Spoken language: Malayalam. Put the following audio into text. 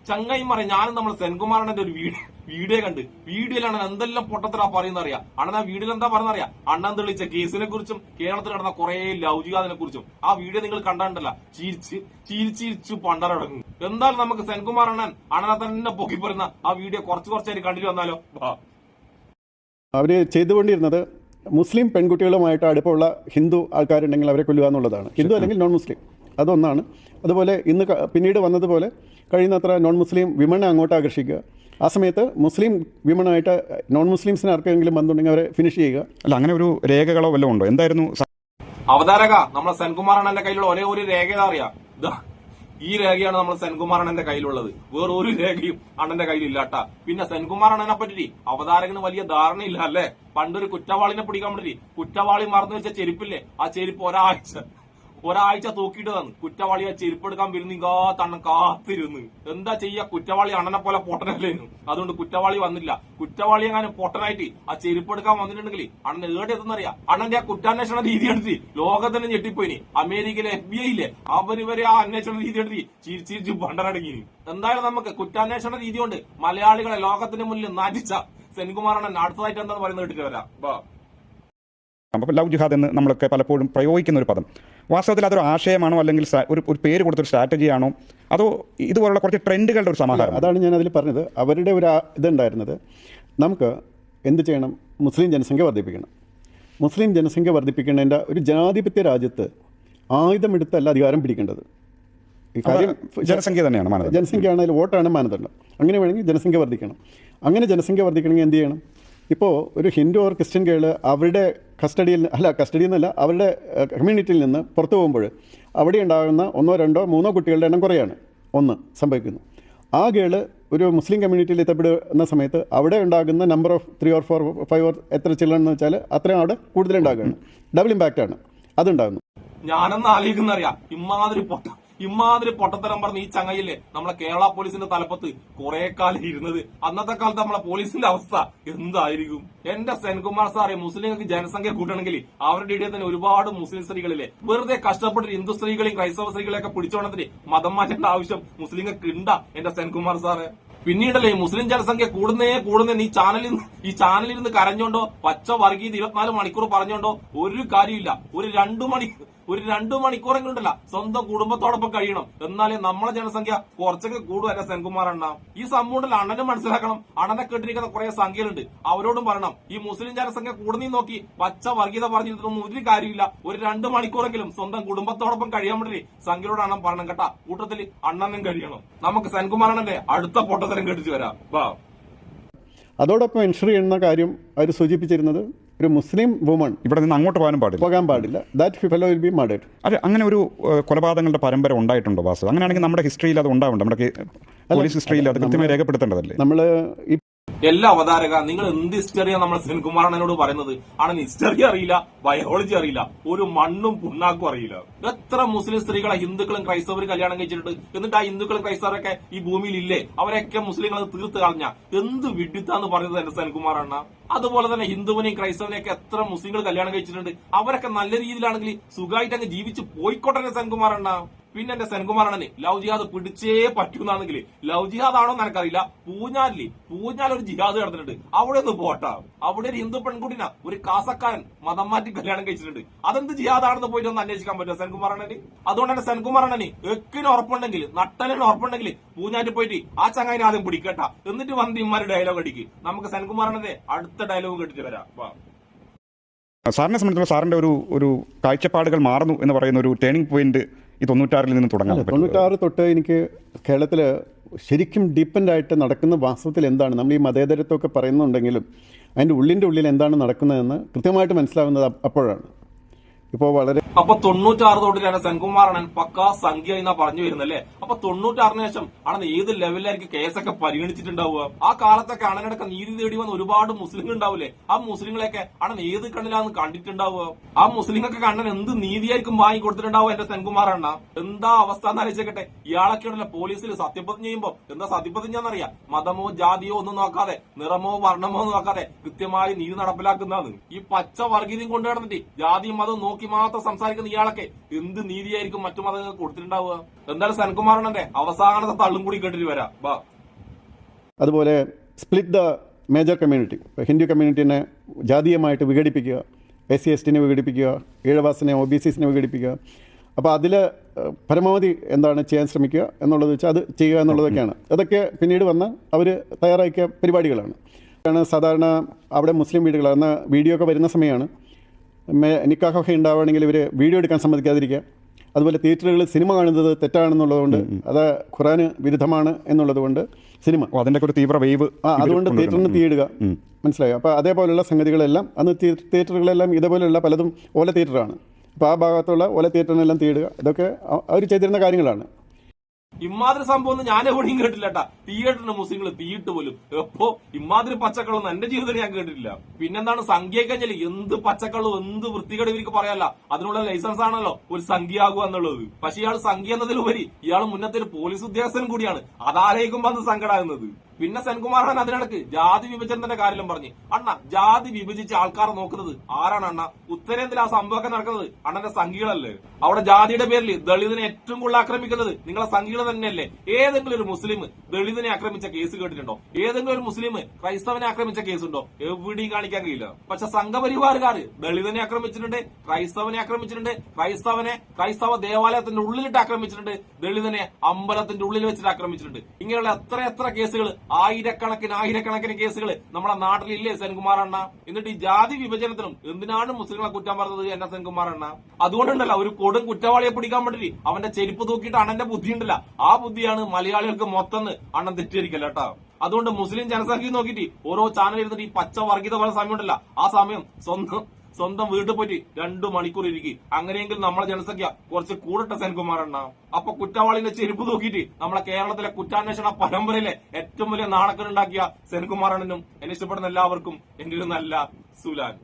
ചങ്ങായി പറയാം. ഞാനും നമ്മൾ സെൻകുമാറിന്റെ ഒരു വീഡിയോ കണ്ട്, വീഡിയോയിലാണ് എന്തെല്ലാം പൊട്ടത്തരാ പറയുന്ന അറിയാം. അണ്ണൻ ആ വീഡിയോയിൽ എന്താ പറയുന്ന അറിയാം? അണ്ണൻ തെളിയിച്ച കേസിനെ കുറിച്ചും കേരളത്തിൽ നടന്ന കുറെ ലവ് ജിഹാദിനെ കുറിച്ചും ആ വീഡിയോ നിങ്ങൾ കണ്ടിട്ടുണ്ടല്ല. ചിരിച്ചു പണ്ടറടങ്ങും. എന്തായാലും നമുക്ക് സെൻകുമാർ അണ്ണനെ തന്നെ പൊക്കി പറയുന്ന ആ വീഡിയോ കുറച്ചായിട്ട് കണ്ടിട്ട് വന്നാലോ. അവര് ചെയ്തുകൊണ്ടിരുന്നത് മുസ്ലിം പെൺകുട്ടികളുമായിട്ട് അടുപ്പമുള്ള ഹിന്ദു ആൾക്കാരുണ്ടെങ്കിൽ അവരെ കൊല്ലുക എന്നുള്ളതാണ്. ഹിന്ദു അല്ലെങ്കിൽ നോൺ മുസ്ലിം, അതൊന്നാണ്. അതുപോലെ ഇന്ന് പിന്നീട് വന്നതുപോലെ കഴിയുന്നത്ര നോൺ മുസ്ലിം വിമണെ അങ്ങോട്ട് ആകർഷിക്കുക. ആ സമയത്ത് മുസ്ലിം വിമണായിട്ട് നോൺ മുസ്ലിംസിന് ആർക്കെങ്കിലും ബന്ധമുണ്ടെങ്കിൽ അവരെ ഫിനിഷ് ചെയ്യുക. അല്ല, അങ്ങനെ ഒരു രേഖകളോ വല്ലതും ഉണ്ടോ? എന്തായിരുന്നു അവതാരക? നമ്മളെ സെൻകുമാർ അണ്ണന്റെ കയ്യിലുള്ള ഒരേ ഒരു രേഖ അറിയാം. ഈ രേഖയാണ് നമ്മൾ സെൻകുമാർ അണ്ണന്റെ കയ്യിലുള്ളത്. വേറെ ഒരു രേഖയും അണ്ണന്റെ കയ്യിലില്ലാട്ടാ. പിന്നെ സെൻകുമാർ അണ്ണനെ പറ്റി അവതാരകന് വലിയ ധാരണയില്ല അല്ലേ? പണ്ടൊരു കുറ്റവാളിനെ പിടിക്കാൻ വേണ്ടി കുറ്റവാളി മറന്നു വെച്ച ചെരുപ്പില്ലേ, ആ ചെരുപ്പ് ഒരാഴ്ച തൂക്കിയിട്ട് തന്നു. കുറ്റവാളി ആ ചെരുപ്പെടുക്കാൻ വരുന്ന കാത്തിരുന്ന്. എന്താ ചെയ്യാ, കുറ്റവാളി അണ്ണനെ പോലെ പൊട്ടനല്ലേനു. അതുകൊണ്ട് കുറ്റവാളി വന്നില്ല. കുറ്റവാളി അങ്ങനെ പൊട്ടനായിട്ട് ആ ചെരുപ്പെടുക്കാൻ വന്നിട്ടുണ്ടെങ്കിൽ അണ്ണൻ ഏടെ എത്തുന്നറിയാം. അണ്ണന്റെ ആ കുറ്റാന്വേഷണ രീതി എടുത്ത് ലോകത്തിന് ഞെട്ടിപ്പോയിനി. അമേരിക്കയിലെ FBI ഇല്ലേ, അവര് വരെ ആ അന്വേഷണ രീതി എടുത്ത് ചിരിച്ചു പണ്ടടങ്ങി. എന്തായാലും നമുക്ക് കുറ്റാന്വേഷണ രീതി കൊണ്ട് മലയാളികളെ ലോകത്തിന് മുന്നിൽ നാറ്റിച്ച സെൻകുമാർ അണ്ണൻ അടുത്തതായിട്ട് എന്താന്ന് പറയുന്നത് കേട്ടിട്ട് വരാം. ലവ് ജിഹാദ് എന്ന് നമ്മളൊക്കെ പലപ്പോഴും പ്രയോഗിക്കുന്ന ഒരു പദം, വാസ്തവത്തിൽ അതൊരു ആശയമാണോ, അല്ലെങ്കിൽ ഒരു പേര് കൊടുത്തൊരു സ്ട്രാറ്റജിയാണോ, അതോ ഇതുപോലുള്ള കുറച്ച് ട്രെൻഡുകളുടെ ഒരു സമാഹാരം? അതാണ് ഞാൻ അതിൽ പറഞ്ഞത്. അവരുടെ ഒരു ഇതുണ്ടായിരുന്നത്, നമുക്ക് എന്ത് ചെയ്യണം, മുസ്ലിം ജനസംഖ്യ വർദ്ധിപ്പിക്കണം. മുസ്ലിം ജനസംഖ്യ വർദ്ധിപ്പിക്കേണ്ടതിൻ്റെ ഒരു ജനാധിപത്യ രാജ്യത്ത് ആയുധമെടുത്തല്ല അധികാരം പിടിക്കേണ്ടത്. ഈ കാര്യം ജനസംഖ്യ തന്നെയാണ് മാനദണ്ഡം. ജനസംഖ്യയാണ്, അതിൽ വോട്ടാണ് മാനദണ്ഡം. അങ്ങനെ വേണമെങ്കിൽ ജനസംഖ്യ വർദ്ധിക്കണം. അങ്ങനെ ജനസംഖ്യ വർദ്ധിക്കണമെങ്കിൽ എന്ത് ചെയ്യണം? ഇപ്പോൾ ഒരു ഹിന്ദു ഓർ ക്രിസ്ത്യൻ കേൾ അവരുടെ കസ്റ്റഡിയിൽ നിന്നല്ല, അവരുടെ കമ്മ്യൂണിറ്റിയിൽ നിന്ന് പുറത്തു പോകുമ്പോൾ അവിടെ ഉണ്ടാകുന്ന 1, 2, 3 കുട്ടികളുടെ എണ്ണം കുറയാണ് സംഭവിക്കുന്നു. ആ ഗേള് ഒരു മുസ്ലിം കമ്മ്യൂണിറ്റിയിൽ എത്തപ്പെടുന്ന സമയത്ത് അവിടെ ഉണ്ടാകുന്ന number of 3 or 4 or 5 or എത്ര ചിൽഡ്രൻ എന്ന് വെച്ചാൽ അത്രയും അവിടെ കൂടുതലുണ്ടാകുകയാണ്. ഡബിൾ ഇമ്പാക്റ്റാണ് അതുണ്ടാകുന്നു. ഞാനൊന്ന് ആലോചിക്കുന്നറിയാം, ഇമാതിരി പൊട്ടത്തരം പറഞ്ഞ ഈ ചങ്ങയില്ലേ നമ്മളെ കേരള പോലീസിന്റെ തലപ്പത്ത് കുറെ കാലം ഇരുന്നത്. അന്നത്തെ കാലത്ത് നമ്മളെ പോലീസിന്റെ അവസ്ഥ എന്തായിരിക്കും? എന്റെ സെൻകുമാർ സാറെ, മുസ്ലിങ്ങൾക്ക് ജനസംഖ്യ കൂട്ടണമെങ്കിൽ അവരുടെ ഇടയിൽ തന്നെ ഒരുപാട് മുസ്ലിം സ്ത്രീകളില്ലേ വെറുതെ കഷ്ടപ്പെട്ട് ഹിന്ദു സ്ത്രീകളെയും ക്രൈസ്തവ സ്ത്രീകളെയൊക്കെ പിടിച്ചോണത്തിന് മതം മാറ്റേണ്ട ആവശ്യം മുസ്ലിങ്ങൾക്ക് ഉണ്ടാ എന്റെ സെൻകുമാർ സാറെ? പിന്നീടല്ലേ ഈ മുസ്ലിം ജനസംഖ്യ കൂടുന്നേ ഈ ചാനലിൽ നിന്ന് കരഞ്ഞോണ്ടോ പച്ച വർഗീയത 24 മണിക്കൂർ പറഞ്ഞോണ്ടോ ഒരു കാര്യമില്ല. ഒരു 2 മണിക്കൂറെങ്കിലും ഉണ്ടല്ല സ്വന്തം കുടുംബത്തോടൊപ്പം കഴിയണം. എന്നാലേ നമ്മളെ ജനസംഖ്യ കുറച്ചൊക്കെ കൂടും. എന്റെ സെൻകുമാർ അണ്ണ, ഈ സംഭവം ഉണ്ടല്ലോ അണ്ണനും മനസ്സിലാക്കണം. അണ്ണനെ കേട്ടിരിക്കുന്ന കുറെ സംഖ്യകളുണ്ട്, അവരോടും പറയണം ഈ മുസ്ലിം ജനസംഖ്യ കൂടുന്നീ നോക്കി പച്ച വർഗീയത പറഞ്ഞിട്ടൊന്നും ഒരു കാര്യമില്ല. ഒരു 2 മണിക്കൂറെങ്കിലും സ്വന്തം കുടുംബത്തോടൊപ്പം കഴിയാൻ വേണ്ടി സംഖ്യയോട് അണ്ണൻ പറയണം കേട്ടാ. കൂട്ടത്തിൽ അണ്ണനും കഴിയണം. നമുക്ക് സെൻകുമാർ അണ്ണന്റെ അടുത്ത പൊട്ടത്തരം കേട്ടിട്ട് വരാം. അതോടൊപ്പം എൻഷർ ചെയ്യുന്ന കാര്യം അവർ സൂചിപ്പിച്ചിരുന്നത്, ഒരു മുസ്ലിം വുമൺ ഇവിടെ നിന്ന് അങ്ങോട്ട് പോകാൻ പാടില്ല. That fellow will be murdered. അതെ, അങ്ങനെ ഒരു കൊലപാതകങ്ങളുടെ പരമ്പര ഉണ്ടായിട്ടുണ്ടോ വാസു? അങ്ങനെയാണെങ്കിൽ നമ്മുടെ ഹിസ്റ്ററിയിൽ അത് ഉണ്ടാവുന്നുണ്ട്, നമ്മുടെ പോലീസ് ഹിസ്റ്ററിയിൽ അത് കൃത്യമായി രേഖപ്പെടുത്തേണ്ടതല്ലേ? നമ്മൾ എല്ലാ അവതാരക, നിങ്ങൾ എന്ത് ഹിസ്റ്ററിയാ നമ്മൾ സെൻകുമാർ അണ്ണനോട് പറയുന്നത്? ആണെന്ന് ഹിസ്റ്ററി അറിയില്ല, ബയോളജി അറിയില്ല, ഒരു മണ്ണും പുണ്ണാക്കും അറിയില്ല. എത്ര മുസ്ലിം സ്ത്രീകളെ ഹിന്ദുക്കളും ക്രൈസ്തവരും കല്യാണം കഴിച്ചിട്ടുണ്ട്. എന്നിട്ട് ആ ഹിന്ദുക്കളും ക്രൈസ്തവരൊക്കെ ഈ ഭൂമിയിൽ ഇല്ലേ? അവരൊക്കെ മുസ്ലിങ്ങൾ തീർത്ത് കളഞ്ഞ എന്ത് വിഡിത്താന്ന് പറയുന്നത് എന്റെ സെൻകുമാർ അണ്ണ. അതുപോലെ തന്നെ ഹിന്ദുവിനെയും ക്രൈസ്തവനെയൊക്കെ എത്ര മുസ്ലിങ്ങൾ കല്യാണം കഴിച്ചിട്ടുണ്ട്. അവരൊക്കെ നല്ല രീതിയിലാണെങ്കിൽ സുഖമായിട്ട് അങ്ങ് ജീവിച്ച് പോയിക്കോട്ടെ സെൻകുമാർ അണ്ണ. പിന്നെ എന്റെ സെൻകുമാർ അണ്ണന് ലവ് ജിഹാദ് പിടിച്ചേ പറ്റുന്നാണെങ്കിൽ ലവ് ജിഹാദ് ആണോ എന്ന് എനിക്കറിയില്ല. പൂഞ്ഞാൽ ഒരു ജിഹാദ് നടന്നിട്ടുണ്ട്, അവിടെ ഒന്ന് പോട്ടാ. അവിടെ ഒരു ഹിന്ദു പെൺകുട്ടിന ഒരു കാസക്കാരൻ മതം മാറ്റി കല്യാണം കഴിച്ചിട്ടുണ്ട്. അതെന്ത് ജിഹാദാണെന്ന് പോയിട്ട് ഒന്ന് അന്വേഷിക്കാൻ പറ്റുമോ സെൻകുമാർ അണ്ണന്? അതുകൊണ്ട് തന്നെ സെൻകുമാർ അണ്ണന് എക്കിന് ഉറപ്പുണ്ടെങ്കിൽ, നട്ടലിന് ഉറപ്പുണ്ടെങ്കിൽ പൂഞ്ഞാറ്റ് പോയിട്ട് ആ ചങ്ങായിനെ ആദ്യം പിടിക്കട്ടാ. എന്നിട്ട് വന്ന് ഇമാര് ഡയലോഗ് അടിക്ക്. നമുക്ക് സെൻകുമാർ അണ്ണന്റെ അടുത്ത ഡയലോഗ് കേട്ടിട്ട് വരാം. സാറിനെ സംബന്ധിച്ചുള്ള സാറിന്റെ ഒരു കാഴ്ചപ്പാടുകൾ മാറുന്നു എന്ന് പറയുന്ന ഒരു ടേണിംഗ് പോയിന്റ് ഈ 96 നിന്ന് തുടങ്ങാൻ 96 തൊട്ട് എനിക്ക് കേരളത്തിൽ ശരിക്കും ഡീപ്പൻ്റായിട്ട് നടക്കുന്ന വാസ്തവത്തിൽ എന്താണ്, നമ്മൾ ഈ മതേതരത്വമൊക്കെ പറയുന്നുണ്ടെങ്കിലും അതിൻ്റെ ഉള്ളിൽ എന്താണ് നടക്കുന്നതെന്ന് കൃത്യമായിട്ട് മനസ്സിലാവുന്നത് അപ്പോഴാണ്. ഇപ്പോൾ വളരെ അപ്പൊ 96 തൊട്ടിലാണ് സെൻകുമാർ അണ്ണൻ പക്കാ സംഖ്യ എന്നാ പറഞ്ഞു വരുന്നല്ലേ. അപ്പൊ 96 ശേഷം അണ്ണൻ ഏത് ലെവലിലായിരിക്കും കേസൊക്കെ പരിഗണിച്ചിട്ടുണ്ടാവുക? ആ കാലത്തൊക്കെ അണ്ണനടക്കം നീതി തേടി വന്ന ഒരുപാട് മുസ്ലിങ്ങൾ ഉണ്ടാവില്ലേ? ആ മുസ്ലിങ്ങളെയൊക്കെ അണ്ണൻ ഏത് കണ്ണിലാന്ന് കണ്ടിട്ടുണ്ടാവുക? ആ മുസ്ലിങ്ങൾക്ക് അണ്ണൻ എന്ത് നീതിയായിരിക്കും വാങ്ങി കൊടുത്തിട്ടുണ്ടാവുക എന്റെ സെൻകുമാർ അണ്ണ? എന്താ അവസ്ഥ എന്ന് ആലോചിക്കട്ടെ. ഇയാളൊക്കെയാണല്ലോ പോലീസിൽ സത്യപ്രതിജ്ഞ ചെയ്യുമ്പോ എന്താ സത്യപ്രതിജ്ഞ എന്നറിയാം? മതമോ ജാതിയോ ഒന്നും നോക്കാതെ, നിറമോ വർണ്ണമോ നോക്കാതെ കൃത്യമായി നീതി നടപ്പിലാക്കുന്നതാണ്. ഈ പച്ച വർഗീയതയും കൊണ്ടു നടന്നിട്ട് ജാതിയും മതവും നോക്കി നോക്കി മാത്രം സംസാരിക്കുന്ന ഇയാളൊക്കെ എന്ത് നീതിയായിരിക്കും മറ്റു മതങ്ങൾക്ക് കൊടുത്തിട്ടുണ്ടാവുക? എന്തായാലും സെൻകുമാറിന്റെ അവസാനത്തെ തള്ളും കൂടി കേട്ടിട്ട് വരാം. ബാ. അതുപോലെ split the major community, Hindu കമ്മ്യൂണിറ്റിനെ ജാതീയമായിട്ട് വിഘടിപ്പിക്കുക, SC/ST വിഘടിപ്പിക്കുക, ഈഴവാസിനെ OBCസിനെ വിഘടിപ്പിക്കുക. അപ്പോൾ അതിൽ പരമാവധി എന്താണ് ചെയ്യാൻ ശ്രമിക്കുക എന്നുള്ളത് വെച്ചാൽ അത് ചെയ്യുക എന്നുള്ളതൊക്കെയാണ്. അതൊക്കെ പിന്നീട് വന്ന് അവർ തയ്യാറാക്കിയ പരിപാടികളാണ്. സാധാരണ അവിടെ മുസ്ലിം വീടുകളാണ്. എന്നാൽ വീഡിയോ ഒക്കെ വരുന്ന സമയമാണ്. നിക്കാഹൊക്കെ ഉണ്ടാവുകയാണെങ്കിൽ ഇവർ വീഡിയോ എടുക്കാൻ സമ്മതിക്കാതിരിക്കുക. അതുപോലെ തിയേറ്ററുകളിൽ സിനിമ കാണുന്നത് തെറ്റാണെന്നുള്ളതുകൊണ്ട്, അത് ഖുറാന് വിരുദ്ധമാണ് എന്നുള്ളതുകൊണ്ട് സിനിമ അതിൻ്റെ ഒരു തീവ്ര വേവ് അതുകൊണ്ട് തിയേറ്ററിന് തീയിടുക. മനസ്സിലായോ? അപ്പോൾ അതേപോലെയുള്ള സംഗതികളെല്ലാം അന്ന് തിയേറ്ററുകളെല്ലാം ഇതേപോലെയുള്ള പലതും ഓല തിയേറ്ററാണ്. അപ്പോൾ ആ ഭാഗത്തുള്ള ഓല തിയേറ്ററിനെല്ലാം തീയിടുക. ഇതൊക്കെ അവർ ചെയ്തിരുന്ന കാര്യങ്ങളാണ്. ഇമാതിരി സംഭവം ഒന്നും ഞാൻ എവിടെയും കേട്ടില്ലട്ടാ. തിയേറ്ററിന് മുസ്ലിങ്ങൾ തീയിട്ട് പോലും. എപ്പോ ഇമാതിരി പച്ചക്കള്ളൊന്നും എന്റെ ജീവിതത്തിൽ ഞാൻ കേട്ടിട്ടില്ല. പിന്നെന്താണ് സംഖ്യ കഴിഞ്ഞാല് എന്ത് പച്ചക്കള്ളും എന്ത് വൃത്തികേട് ഇവർക്ക് പറയാല്ല. അതിനുള്ള ലൈസൻസ് ആണല്ലോ ഒരു സംഖ്യ ആകുക എന്നുള്ളത്. പക്ഷെ ഇയാൾ സംഖ്യ എന്നതിലുപരി ഇയാൾ മുന്നത്തെ ഒരു പോലീസ് ഉദ്യോഗസ്ഥൻ കൂടിയാണ്. അതാരേക്കും വന്ന് സങ്കടമാകുന്നത്. പിന്നെ സെൻകുമാറാണ് അതിനിടക്ക് ജാതി വിഭജനത്തിന്റെ കാര്യം പറഞ്ഞു. അണ്ണ ജാതി വിഭജിച്ച് ആൾക്കാരെ നോക്കുന്നത് ആരാണ് അണ്ണ? ഉത്തരേന്ത്യയിൽ ആ സംഭവമൊക്കെ നടക്കുന്നത് അണ്ണന്റെ സംഘികളല്ലേ? അവിടെ ജാതിയുടെ പേരിൽ ദളിതിനെ ഏറ്റവും കൂടുതൽ ആക്രമിക്കുന്നത് നിങ്ങളെ സംഘികൾ തന്നെയല്ലേ? ഏതെങ്കിലും ഒരു മുസ്ലിം ദളിതിനെ ആക്രമിച്ച കേസ് കേട്ടിട്ടുണ്ടോ? ഏതെങ്കിലും ഒരു മുസ്ലിം ക്രൈസ്തവനെ ആക്രമിച്ച കേസുണ്ടോ? എവിടെയും കാണിക്കാൻ കഴിയില്ല. പക്ഷെ സംഘപരിവാറുകാര് ദളിതനെ ആക്രമിച്ചിട്ടുണ്ട്, ക്രൈസ്തവനെ ആക്രമിച്ചിട്ടുണ്ട്, ക്രൈസ്തവ ദേവാലയത്തിന്റെ ഉള്ളിലിട്ട് ആക്രമിച്ചിട്ടുണ്ട്, ദളിതനെ അമ്പലത്തിന്റെ ഉള്ളിൽ വെച്ചിട്ട് ആക്രമിച്ചിട്ടുണ്ട്. ഇങ്ങനെയുള്ള എത്ര കേസുകൾ, ആയിരക്കണക്കിന് കേസുകൾ നമ്മുടെ നാട്ടിലില്ലേ സെൻകുമാറണ്ണ? എന്നിട്ട് ഈ ജാതി വിഭജനത്തിനും എന്തിനാണ് മുസ്ലിങ്ങളെ കുറ്റം പറഞ്ഞത് എന്നെ സെൻകുമാറണ്ണ? അതുകൊണ്ടുണ്ടല്ല ഒരു കൊടും കുറ്റവാളിയെ പിടിക്കാൻ വേണ്ടി അവന്റെ ചെരുപ്പ് തൂക്കിയിട്ട് അണ്ണന്റെ ബുദ്ധി ഉണ്ടല്ല, ആ ബുദ്ധിയാണ് മലയാളികൾക്ക് മൊത്തം അണ്ണൻ തെറ്റിദ്ധരിക്കല്ല കേട്ടോ. അതുകൊണ്ട് മുസ്ലിം ജനസംഖ്യ നോക്കിയിട്ട് ഓരോ ചാനൽ ഇരുന്നിട്ട് ഈ പച്ച വർഗീയത പോലെ സമയമുണ്ടല്ല, ആ സമയം സ്വന്തം വീട്ടിൽ പോയിട്ട് 2 മണിക്കൂർ ഇരിക്കും. അങ്ങനെയെങ്കിൽ നമ്മളെ ജനസംഖ്യ കുറച്ച് കൂടട്ടെ സെൻകുമാറണ്ണ. അപ്പൊ കുറ്റവാളിന്റെ ചെരുപ്പ് നോക്കിയിട്ട് നമ്മളെ കേരളത്തിലെ കുറ്റാന്വേഷണ പരമ്പരയിലെ ഏറ്റവും വലിയ നാണക്കേടുണ്ടാക്കിയ സെൻകുമാറണ്ണനും എന്നെ ഇഷ്ടപ്പെടുന്ന എല്ലാവർക്കും എന്റെ ഒരു നല്ല സുലാൻ.